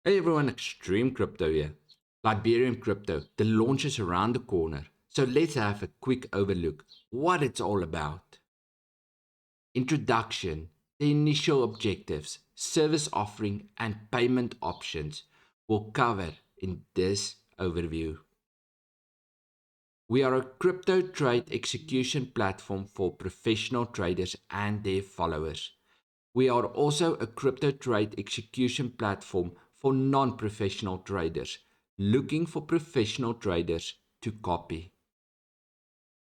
Hey everyone, Extreme Crypto here. Liberium Crypto, the launch is around the corner. So let's have a quick overlook what it's all about. Introduction, the initial objectives, service offering and payment options will cover in this overview. We are a crypto trade execution platform for professional traders and their followers. We are also a crypto trade execution platform for non-professional traders looking for professional traders to copy.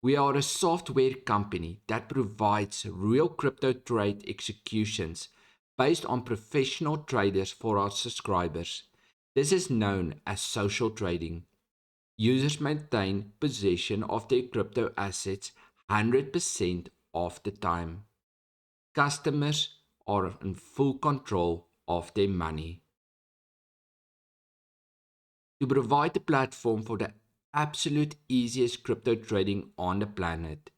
We are a software company that provides real crypto trade executions based on professional traders for our subscribers. This is known as social trading. Users maintain possession of their crypto assets 100% of the time. Customers are in full control of their money. To provide the platform for the absolute easiest crypto trading on the planet,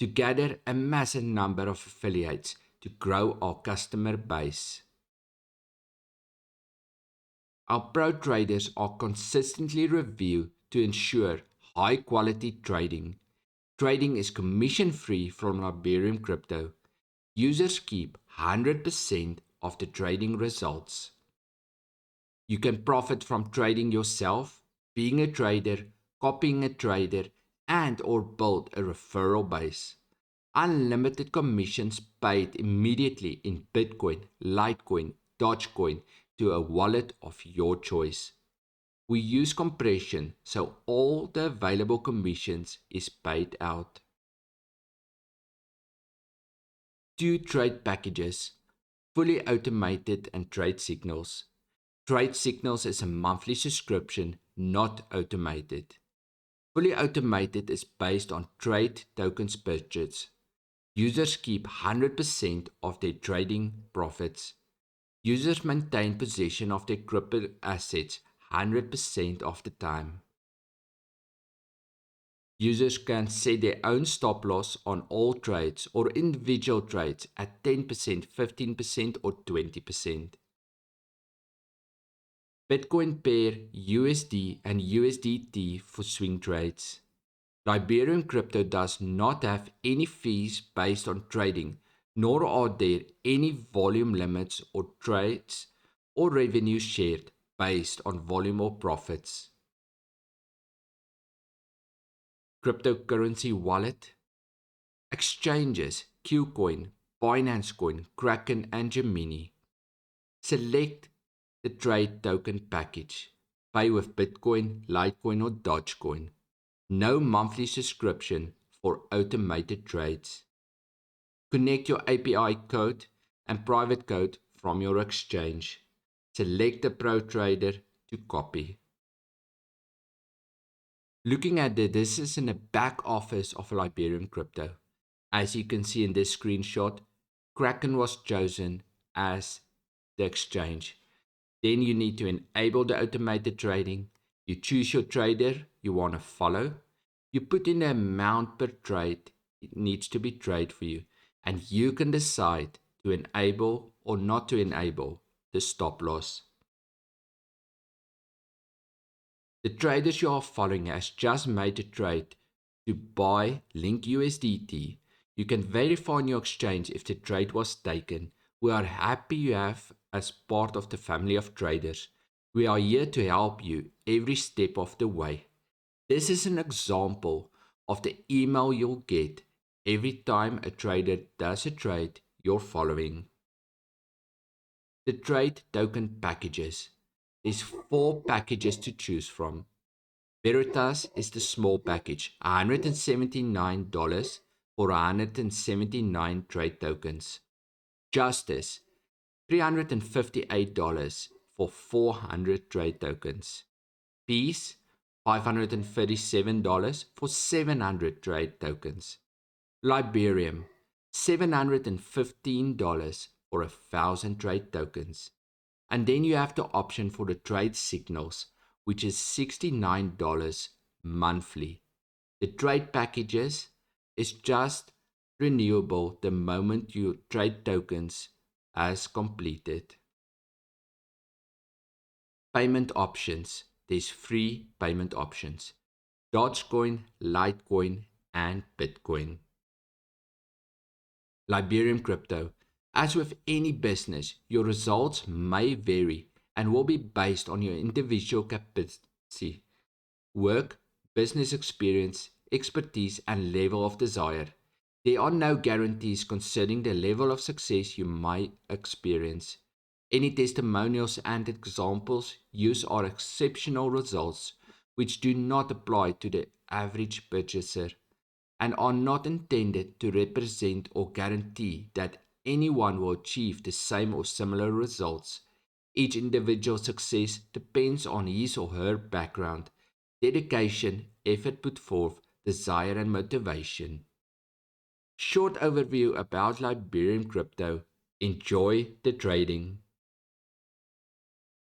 to gather a massive number of affiliates to grow our customer base. Our pro traders are consistently reviewed to ensure high quality trading. Trading is commission free from Liberium Crypto. Users keep 100% of the trading results. You can profit from trading yourself, being a trader, copying a trader, and or build a referral base. Unlimited commissions paid immediately in Bitcoin, Litecoin, Dogecoin to a wallet of your choice. We use compression so all the available commissions is paid out. 2 trade packages, fully automated and trade signals. Trade Signals is a monthly subscription, not automated. Fully automated is based on trade tokens purchased. Users keep 100% of their trading profits. Users maintain possession of their crypto assets 100% of the time. Users can set their own stop loss on all trades or individual trades at 10%, 15%, or 20%. Bitcoin pair USD and USDT for swing trades. Liberium Crypto does not have any fees based on trading, nor are there any volume limits or trades or revenue shared based on volume or profits. Cryptocurrency wallet. Exchanges Kucoin, Binance Coin, Kraken and Gemini. Select the trade token package. Pay with Bitcoin, Litecoin or Dogecoin. No monthly subscription for automated trades. Connect your API code and private code from your exchange. Select the Pro Trader to copy. Looking at this is in the back office of Liberium Crypto. As you can see in this screenshot, Kraken was chosen as the exchange. Then you need to enable the automated trading. You choose your trader you want to follow. You put in the amount per trade it needs to be traded for you. And you can decide to enable or not to enable the stop loss. The traders you are following has just made a trade to buy Link USDT. You can verify on your exchange if the trade was taken. We are happy you have as part of the family of traders. We are here to help you every step of the way. This is an example of the email you'll get every time a trader does a trade you're following. The trade token packages. There's 4 packages to choose from. Veritas is the small package, $179 for 179 trade tokens. Justice, $358 for 400 trade tokens. Peace, $537 for 700 trade tokens. Liberium, $715 for 1,000 trade tokens. And then you have the option for the trade signals, which is $69 monthly. The trade packages is just renewable the moment your trade tokens has completed. Payment options. There's free payment options. Dogecoin, Litecoin, and Bitcoin. Liberium crypto. As with any business, your results may vary and will be based on your individual capacity, work, business experience, expertise, and level of desire. There are no guarantees concerning the level of success you might experience. Any testimonials and examples used are exceptional results which do not apply to the average purchaser and are not intended to represent or guarantee that anyone will achieve the same or similar results. Each individual's success depends on his or her background, dedication, effort put forth, desire, and motivation. Short overview about Liberium crypto. Enjoy the trading.